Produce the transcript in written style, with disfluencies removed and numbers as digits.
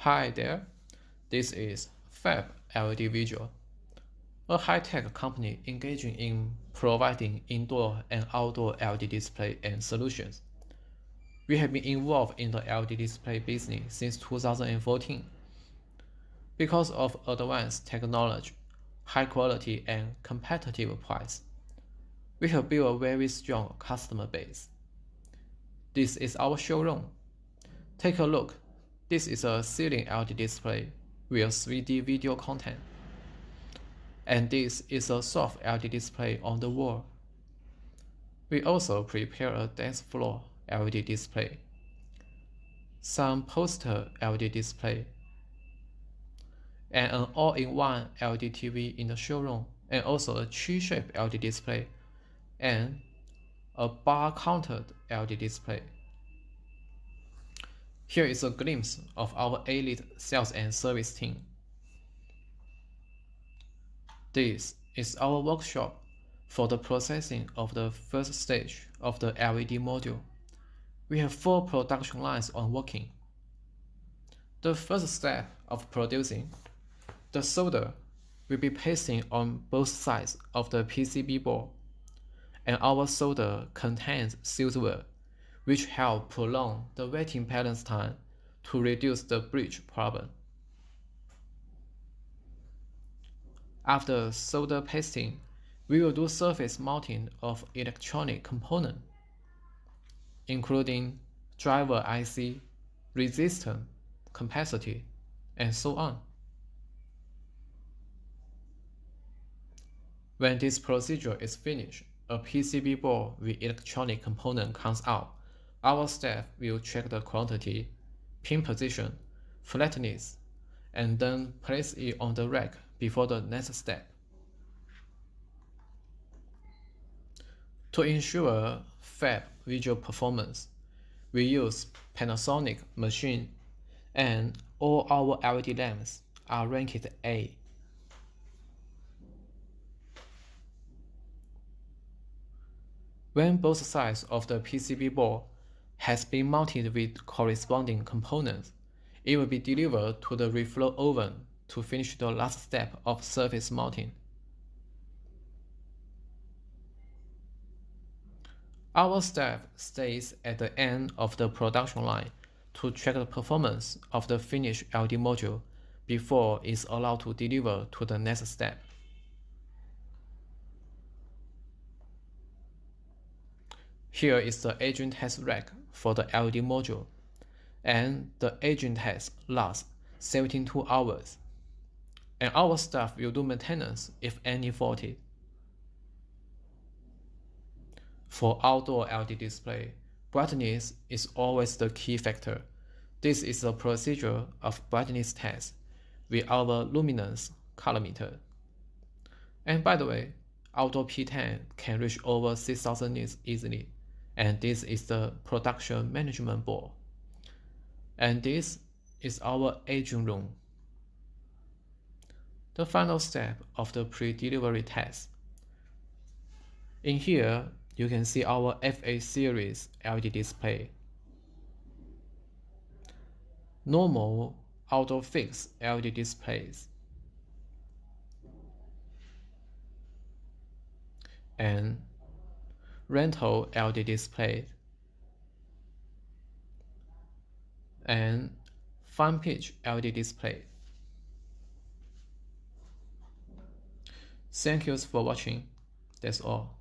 Hi there, this is FAB LED Visual, a high-tech company engaging in providing indoor and outdoor LED display and solutions. We have been involved in the LED display business since 2014. Because of advanced technology, high quality, and competitive price, we have built a very strong customer base. This is our showroom. Take a look. This is a ceiling LED display with 3D video content. And this is a soft LED display on the wall. We also prepare a dance floor LED display, some poster LED display, and an all-in-one LED TV in the showroom, and also a tree-shaped LED display, and a bar-countered LED display. Here is a glimpse of our elite sales and service team. This is our workshop for the processing of the first stage of the LED module. We have 4 production lines on working. The first step of producing, the solder will be pasting on both sides of the PCB board, and our solder contains silver, which help prolong the wetting balance time to reduce the breach problem. After solder pasting, we will do surface mounting of electronic components, including driver IC, resistor, capacitor, and so on. When this procedure is finished, a PCB board with electronic component comes out. Our staff will check the quantity, pin position, flatness, and then place it on the rack before the next step. To ensure FAB visual performance, we use Panasonic machine, and all our LED lamps are ranked A. When both sides of the PCB board has been mounted with corresponding components, it will be delivered to the reflow oven to finish the last step of surface mounting. Our staff stays at the end of the production line to check the performance of the finished LED module before it's allowed to deliver to the next step. Here is the aging test rack for the LED module, and the aging test lasts 72 hours, and our staff will do maintenance if any faulty. For outdoor LED display, brightness is always the key factor. This is a procedure of brightness test with our luminance colorimeter. And by the way, outdoor P10 can reach over 6,000 nits easily, and this is the production management board. And this is our aging room. The final step of the pre-delivery test. In here, you can see our FA series LED display, normal outdoor fixed LED displays, and rental LED display, and fine pitch LED display. Thank you for watching. That's all.